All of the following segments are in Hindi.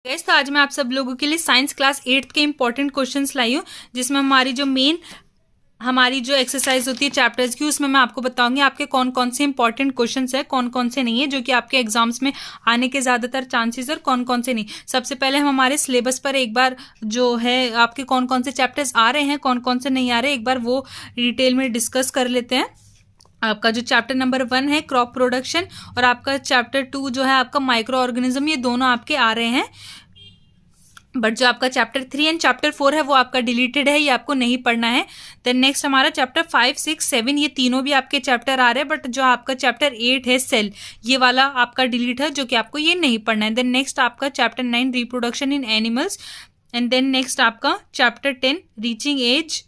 गाइस, तो आज मैं आप सब लोगों के लिए साइंस क्लास 8th के इंपॉर्टेंट क्वेश्चंस लाई हूँ, जिसमें हमारी जो एक्सरसाइज होती है चैप्टर्स की, उसमें मैं आपको बताऊंगी आपके कौन कौन से इंपॉर्टेंट क्वेश्चंस है, कौन कौन से नहीं है, जो कि आपके एग्जाम्स में आने के ज़्यादातर चांसेस और कौन कौन से नहीं। सबसे पहले हम हमारे सिलेबस पर एक बार जो है आपके कौन कौन से चैप्टर्स आ रहे हैं, कौन कौन से नहीं आ रहे, एक बार वो डिटेल में डिस्कस कर लेते हैं। आपका जो चैप्टर नंबर 1 है क्रॉप प्रोडक्शन, और आपका चैप्टर 2 जो है आपका माइक्रो ऑर्गेनिज्म, ये दोनों आपके आ रहे हैं। बट जो आपका चैप्टर 3 एंड चैप्टर 4 है वो आपका डिलीटेड है, ये आपको नहीं पढ़ना है। देन नेक्स्ट हमारा चैप्टर 5, 6, 7, ये तीनों भी आपके चैप्टर आ रहे हैं। बट जो आपका चैप्टर 8 है सेल, ये वाला आपका डिलीट है, जो कि आपको ये नहीं पढ़ना है। देन नेक्स्ट आपका chapter 9 reproduction in animals, and then next आपका chapter 10 reaching age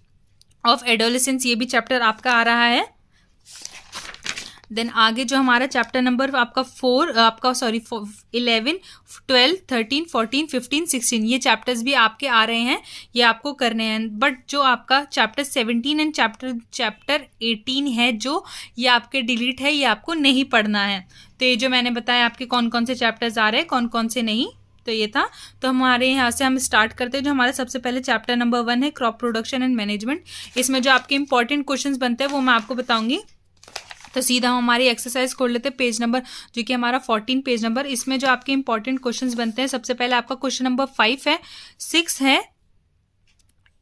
of adolescence, ये भी चैप्टर आपका आ रहा है। देन आगे जो हमारा चैप्टर नंबर आपका 11, 12, 13, 14, 15, 16, ये चैप्टर्स भी आपके आ रहे हैं, ये आपको करने हैं। बट जो आपका चैप्टर 17 एंड चैप्टर 18 है, जो ये आपके डिलीट है, ये आपको नहीं पढ़ना है। तो ये जो मैंने बताया आपके कौन कौन से चैप्टर्स आ रहे हैं, कौन कौन से नहीं, तो ये था। तो हमारे यहाँ से हम स्टार्ट करते हैं। जो हमारा सबसे पहले चैप्टर नंबर 1 है क्रॉप प्रोडक्शन एंड मैनेजमेंट, इसमें जो आपके इंपॉर्टेंट क्वेश्चंस बनते हैं वो मैं आपको बताऊंगी। तो सीधा हम हमारी एक्सरसाइज खोल लेते हैं, पेज नंबर जो कि हमारा 14 पेज नंबर। इसमें जो आपके इंपॉर्टेंट क्वेश्चंस बनते हैं, सबसे पहले आपका क्वेश्चन नंबर 5 है, 6 है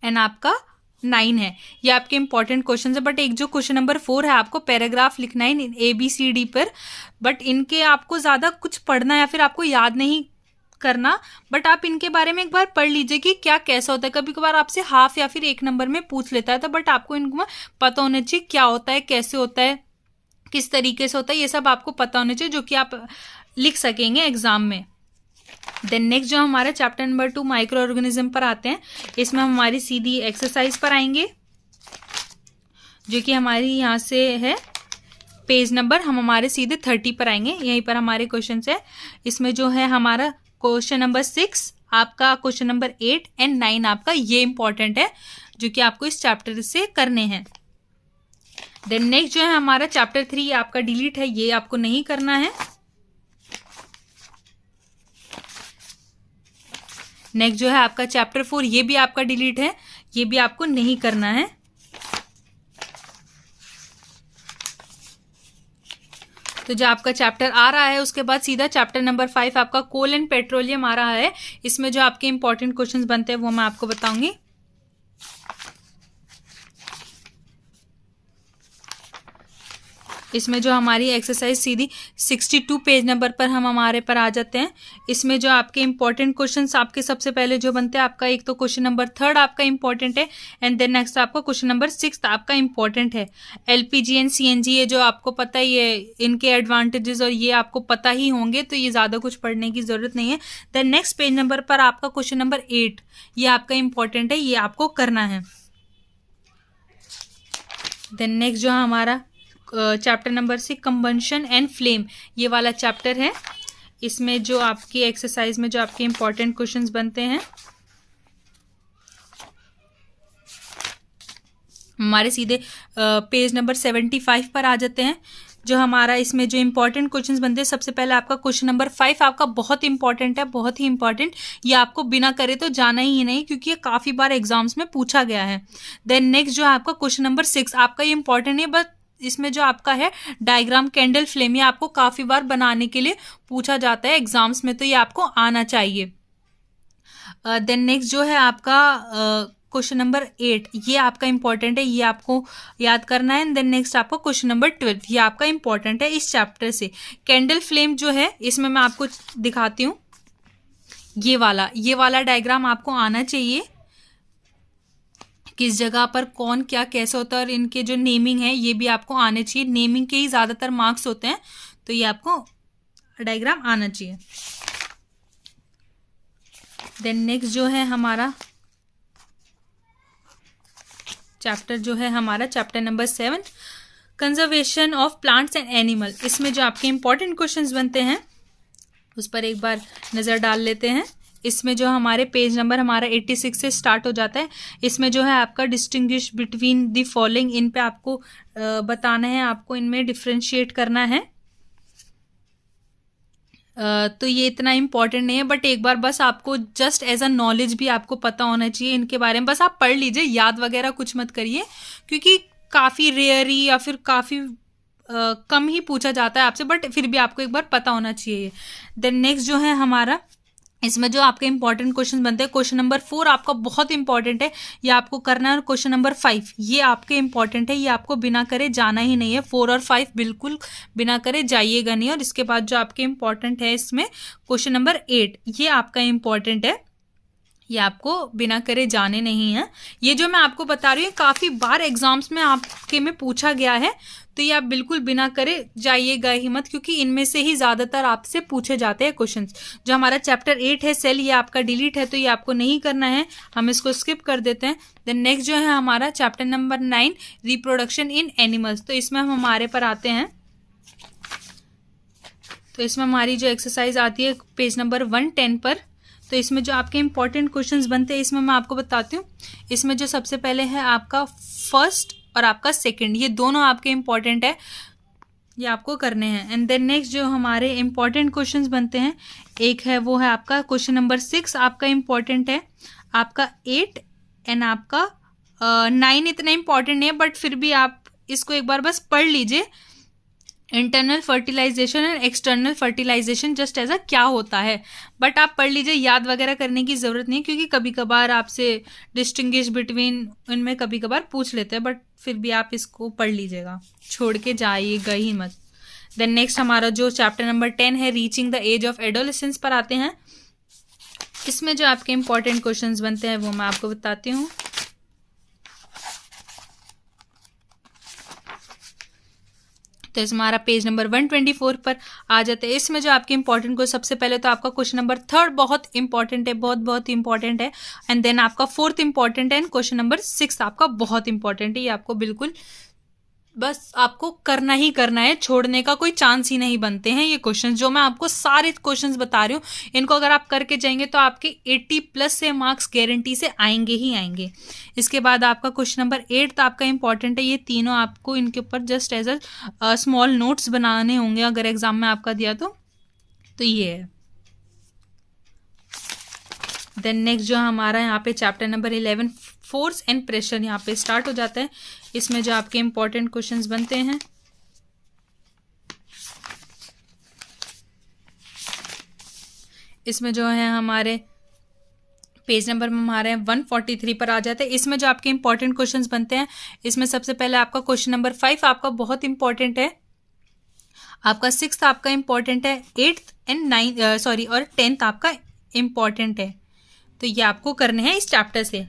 एंड आपका 9 है, ये आपके इंपॉर्टेंट क्वेश्चन है। बट एक जो क्वेश्चन नंबर 4 है, आपको पैराग्राफ लिखना है ABCD पर, बट इनके आपको ज़्यादा कुछ पढ़ना या फिर आपको याद नहीं करना, बट आप इनके बारे में एक बार पढ़ लीजिए कि क्या कैसा होता है। कभी कभार आपसे हाफ या फिर 1 नंबर में पूछ लेता है, तो बट आपको इनको पता होना चाहिए क्या होता है, कैसे होता है, किस तरीके से होता है, ये सब आपको पता होना चाहिए, जो कि आप लिख सकेंगे एग्जाम में। देन नेक्स्ट जो हमारा चैप्टर नंबर 2 माइक्रो ऑर्गेनिज्म पर आते हैं, इसमें हम हमारी सीधी एक्सरसाइज पर आएंगे, जो कि हमारी यहाँ से है पेज नंबर, हम हमारे सीधे 30 पर आएंगे, यहीं पर हमारे क्वेश्चन है। इसमें जो है हमारा क्वेश्चन नंबर 6, आपका क्वेश्चन नंबर 8 एंड 9 आपका ये इंपॉर्टेंट है, जो कि आपको इस चैप्टर से करने हैं। देन नेक्स्ट जो है हमारा चैप्टर 3 आपका डिलीट है, ये आपको नहीं करना है। नेक्स्ट जो है आपका चैप्टर 4, ये भी आपका डिलीट है, ये भी आपको नहीं करना है। तो जो आपका चैप्टर आ रहा है, उसके बाद सीधा चैप्टर नंबर 5 आपका कोल एंड पेट्रोलियम आ रहा है। इसमें जो आपके इंपॉर्टेंट क्वेश्चंस बनते हैं वो मैं आपको बताऊंगी। इसमें जो हमारी एक्सरसाइज सीधी 62 पेज नंबर पर हम हमारे पर आ जाते हैं। इसमें जो आपके इंपॉर्टेंट क्वेश्चंस आपके सबसे पहले जो बनते हैं, आपका एक तो क्वेश्चन नंबर 3 आपका इंपॉर्टेंट है, एंड देन नेक्स्ट आपका क्वेश्चन नंबर 6 आपका इंपॉर्टेंट है। LPG एंड CNG, ये जो आपको पता ही है, इनके एडवांटेजेस और ये आपको पता ही होंगे, तो ये ज़्यादा कुछ पढ़ने की ज़रूरत नहीं है। देन नेक्स्ट पेज नंबर पर आपका क्वेश्चन नंबर 8, ये आपका इंपॉर्टेंट है, ये आपको करना है। देन नेक्स्ट जो हमारा chapter number 6 combustion and flame, ये वाला चैप्टर है। इसमें जो आपकी एक्सरसाइज में जो आपके इंपॉर्टेंट क्वेश्चंस बनते हैं, हमारे सीधे पेज नंबर 75 पर आ जाते हैं। जो हमारा इसमें जो इंपॉर्टेंट क्वेश्चंस बनते हैं, सबसे पहले आपका क्वेश्चन नंबर 5 आपका बहुत इंपॉर्टेंट है, बहुत ही इंपॉर्टेंट, ये आपको बिना करे तो जाना ही नहीं, क्योंकि ये काफ़ी बार एग्जाम्स में पूछा गया है। देन नेक्स्ट जो है आपका क्वेश्चन नंबर 6 आपका ये इंपॉर्टेंट है, बट इसमें जो आपका है डायग्राम कैंडल फ्लेम, ये आपको काफ़ी बार बनाने के लिए पूछा जाता है एग्जाम्स में, तो ये आपको आना चाहिए। देन नेक्स्ट जो है आपका क्वेश्चन नंबर 8, ये आपका इंपॉर्टेंट है, ये आपको याद करना है। देन नेक्स्ट आपका क्वेश्चन नंबर 12, ये आपका इंपॉर्टेंट है इस चैप्टर से। कैंडल फ्लेम जो है, इसमें मैं आपको दिखाती हूँ, ये वाला डायग्राम आपको आना चाहिए, किस जगह पर कौन क्या कैसे होता है, और इनके जो नेमिंग है ये भी आपको आने चाहिए। नेमिंग के ही ज़्यादातर मार्क्स होते हैं, तो ये आपको डायग्राम आना चाहिए। देन नेक्स्ट जो है हमारा चैप्टर जो है हमारा chapter number 7 conservation of plants and animal, इसमें जो आपके इंपॉर्टेंट क्वेश्चंस बनते हैं उस पर एक बार नज़र डाल लेते हैं। इसमें जो हमारे पेज नंबर हमारा 86 से स्टार्ट हो जाता है। इसमें जो है आपका डिस्टिंग्विश बिटवीन द फॉलोइंग, इन पे आपको बताना है, आपको इनमें डिफ्रेंशिएट करना है। तो ये इतना इम्पोर्टेंट नहीं है, बट एक बार बस आपको जस्ट एज अ नॉलेज भी आपको पता होना चाहिए इनके बारे में। बस आप पढ़ लीजिए, याद वगैरह कुछ मत करिए, क्योंकि काफ़ी रेयरी या फिर काफ़ी कम ही पूछा जाता है आपसे, बट फिर भी आपको एक बार पता होना चाहिए। देन नेक्स्ट जो है हमारा, इसमें जो आपके इंपॉर्टेंट क्वेश्चन बनते हैं, क्वेश्चन नंबर 4 आपका बहुत इंपॉर्टेंट है, ये आपको करना है। और क्वेश्चन नंबर 5 ये आपके इंपॉर्टेंट है, ये आपको बिना करे जाना ही नहीं है। 4 और 5 बिल्कुल बिना करे जाइएगा नहीं। और इसके बाद जो आपके इंपॉर्टेंट है इसमें क्वेश्चन नंबर 8 ये आपका इंपॉर्टेंट है, ये आपको बिना करे जाने नहीं है। ये जो मैं आपको बता रही हूँ काफ़ी बार एग्जाम्स में आपके में पूछा गया है, तो ये आप बिल्कुल बिना करे जाइएगा ही मत, क्योंकि इनमें से ही ज़्यादातर आपसे पूछे जाते हैं क्वेश्चंस। जो हमारा चैप्टर 8 है सेल, ये आपका डिलीट है, तो ये आपको नहीं करना है, हम इसको स्किप कर देते हैं। देन नेक्स्ट जो है हमारा chapter number 9 reproduction in animals, तो इसमें हम हमारे पर आते हैं। तो इसमें हमारी जो एक्सरसाइज आती है पेज नंबर 110 पर, तो इसमें जो आपके इंपॉर्टेंट क्वेश्चंस बनते हैं इसमें मैं आपको बताती हूँ। इसमें जो सबसे पहले है आपका फर्स्ट और आपका सेकंड, ये दोनों आपके इंपॉर्टेंट है, ये आपको करने हैं। एंड देन नेक्स्ट जो हमारे इंपॉर्टेंट क्वेश्चंस बनते हैं, एक है वो है आपका क्वेश्चन नंबर 6 आपका इंपॉर्टेंट है, आपका 8 एंड आपका 9 इतना इंपॉर्टेंट नहीं है, बट फिर भी आप इसको एक बार बस पढ़ लीजिए। Internal fertilisation and external fertilisation just ऐसा क्या होता है, बट आप पढ़ लीजिए, याद वगैरह करने की ज़रूरत नहीं, क्योंकि कभी कभार आपसे डिस्टिंग्विश बिटवीन इनमें कभी कभार पूछ लेते हैं, बट फिर भी आप इसको पढ़ लीजिएगा, छोड़ के जाइएगा ही मत। देन नेक्स्ट हमारा जो चैप्टर नंबर 10 है reaching the age of adolescence पर आते हैं। इसमें जो आपके इंपॉर्टेंट क्वेश्चंस बनते हैं वो मैं आपको बताती हूँ। तो इसमें हमारा पेज नंबर 124 पर आ जाता है। इसमें जो आपके इंपॉर्टेंट को सबसे पहले तो आपका क्वेश्चन नंबर 3 बहुत इंपॉर्टेंट है, बहुत इंपॉर्टेंट है। एंड देन आपका 4th इंपॉर्टेंट है, एंड क्वेश्चन नंबर 6 आपका बहुत इंपॉर्टेंट है। ये आपको बिल्कुल बस आपको करना ही करना है, छोड़ने का कोई चांस ही नहीं बनते हैं। ये क्वेश्चंस जो मैं आपको सारे क्वेश्चंस बता रही हूँ, इनको अगर आप करके जाएंगे तो आपके 80+ से मार्क्स गारंटी से आएंगे ही आएंगे। इसके बाद आपका क्वेश्चन नंबर 8 आपका इंपॉर्टेंट है। ये तीनों आपको इनके ऊपर just as a small notes बनाने होंगे अगर एग्जाम में आपका दिया तो ये है। देन नेक्स्ट जो हमारा यहाँ पे chapter number 11 force and pressure यहाँ पे स्टार्ट हो जाता है। इसमें जो आपके इंपॉर्टेंट क्वेश्चंस बनते हैं, इसमें जो है हमारे पेज नंबर में हमारे 143 पर आ जाते हैं। इसमें जो आपके इंपॉर्टेंट क्वेश्चंस बनते हैं, इसमें सबसे पहले आपका क्वेश्चन नंबर 5 आपका बहुत इंपॉर्टेंट है, आपका 6th आपका इंपॉर्टेंट है, 8th एंड 9th और 10th आपका इंपॉर्टेंट है। तो ये आपको करने हैं इस चैप्टर से।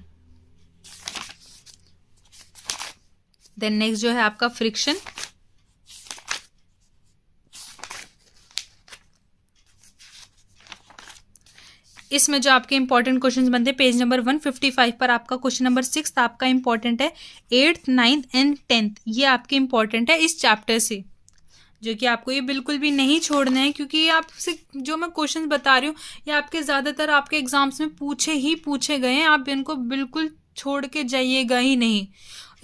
देन नेक्स्ट जो है आपका फ्रिक्शन, इसमें जो आपके इंपॉर्टेंट क्वेश्चंस बनते हैं पेज नंबर 155 पर आपका क्वेश्चन नंबर 6 आपका इंपॉर्टेंट है, 8th 9th एंड 10th ये आपके इंपॉर्टेंट है इस चैप्टर से, जो कि आपको ये बिल्कुल भी नहीं छोड़ना है, क्योंकि ये आपसे जो मैं क्वेश्चंस बता रही हूँ ये आपके ज़्यादातर आपके एग्जाम्स में पूछे गए हैं, आप इनको बिल्कुल छोड़ के जाइएगा ही नहीं।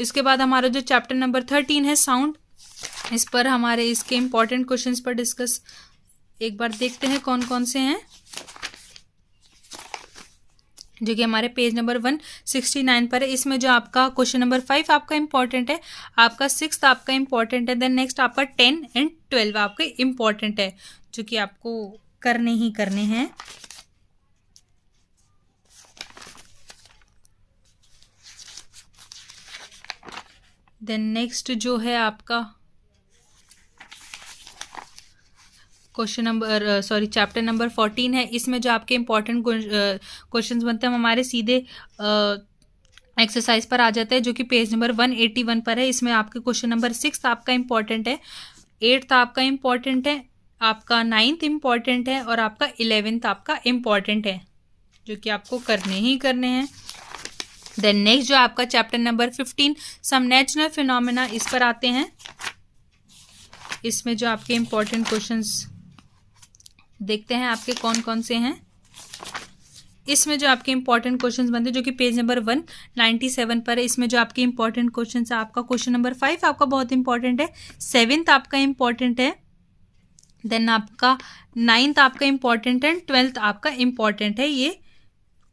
इसके बाद हमारा जो चैप्टर नंबर 13 है साउंड, इस पर हमारे इसके इंपॉर्टेंट क्वेश्चंस पर डिस्कस एक बार देखते हैं कौन कौन से हैं, जो कि हमारे पेज नंबर 169 पर है। इसमें जो आपका क्वेश्चन नंबर 5 आपका इंपॉर्टेंट है, आपका 6th आपका इंपॉर्टेंट है, देन नेक्स्ट आपका 10 एंड 12 आपका इंपॉर्टेंट है, जो कि आपको करने ही करने हैं। देन नेक्स्ट जो है आपका क्वेश्चन नंबर चैप्टर नंबर 14 है। इसमें जो आपके इंपॉर्टेंट क्वेश्चंस बनते हैं हमारे सीधे एक्सरसाइज पर आ जाते हैं, जो कि पेज नंबर 181 पर है। इसमें आपके क्वेश्चन नंबर 6 आपका इंपॉर्टेंट है, 8th आपका इंपॉर्टेंट है, आपका 9th इंपॉर्टेंट है और आपका 11th आपका इंपॉर्टेंट है, जो कि आपको करने ही करने हैं। देन नेक्स्ट जो आपका chapter number 15 some natural phenomena, इस पर आते हैं। इसमें जो आपके इंपॉर्टेंट क्वेश्चंस देखते हैं आपके कौन कौन से हैं। इसमें जो आपके इंपॉर्टेंट क्वेश्चंस बनते हैं, जो कि पेज नंबर 197 पर है। इसमें जो आपके इंपॉर्टेंट क्वेश्चंस है, आपका क्वेश्चन नंबर 5 आपका बहुत इंपॉर्टेंट है, 7th आपका इंपॉर्टेंट है, देन आपका 9th आपका इम्पॉर्टेंट है, 12th आपका इम्पॉर्टेंट है। ये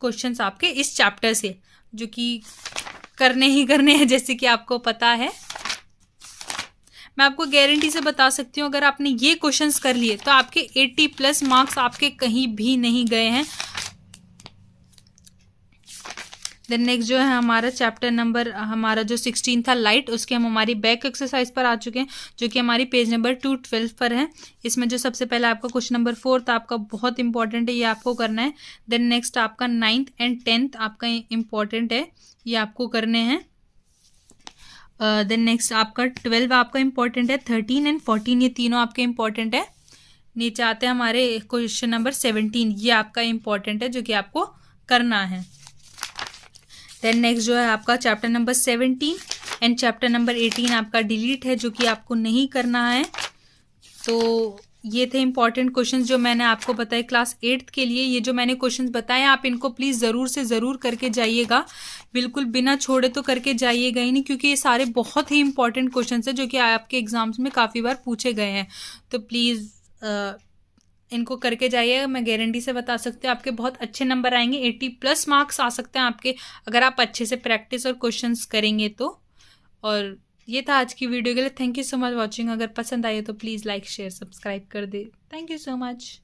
क्वेश्चंस आपके इस चैप्टर से जो कि करने ही करने हैं, जैसे कि आपको पता है। मैं आपको गारंटी से बता सकती हूँ अगर आपने ये क्वेश्चंस कर लिए तो आपके 80+ मार्क्स आपके कहीं भी नहीं गए हैं। देन नेक्स्ट जो है हमारा चैप्टर नंबर हमारा जो 16 था लाइट, उसके हम हमारी बैक एक्सरसाइज पर आ चुके हैं जो कि हमारी पेज नंबर 212 पर है। इसमें जो सबसे पहले आपका क्वेश्चन नंबर 4 था आपका बहुत इंपॉर्टेंट है, ये आपको करना है। देन नेक्स्ट आपका 9th एंड 10th आपका इम्पॉर्टेंट है, ये आपको करने हैं। देन नेक्स्ट आपका 12 आपका इम्पॉर्टेंट है, 13 एंड 14 ये तीनों आपके इम्पॉर्टेंट है। नीचे आते हैं हमारे क्वेश्चन नंबर 17, ये आपका इम्पॉर्टेंट है जो कि आपको करना है। देन नेक्स्ट जो है आपका chapter number 17 and chapter number 18 आपका डिलीट है जो कि आपको नहीं करना है। तो ये थे इंपॉर्टेंट क्वेश्चंस जो मैंने आपको बताए क्लास 8th के लिए। ये जो मैंने क्वेश्चंस बताए आप इनको प्लीज़ ज़रूर से ज़रूर करके जाइएगा, बिल्कुल बिना छोड़े तो करके जाइएगा ही नहीं, क्योंकि ये सारे बहुत ही इंपॉर्टेंट क्वेश्चंस हैं जो कि आपके एग्जाम्स में काफ़ी बार पूछे गए हैं। तो प्लीज़ इनको करके जाइएगा। मैं गारंटी से बता सकती हूँ आपके बहुत अच्छे नंबर आएंगे, 80+ मार्क्स आ सकते हैं आपके अगर आप अच्छे से प्रैक्टिस और क्वेश्चंस करेंगे तो। और ये था आज की वीडियो के लिए। Thank you so much watching. अगर पसंद आई तो प्लीज़ लाइक शेयर सब्सक्राइब कर दे। Thank you so much.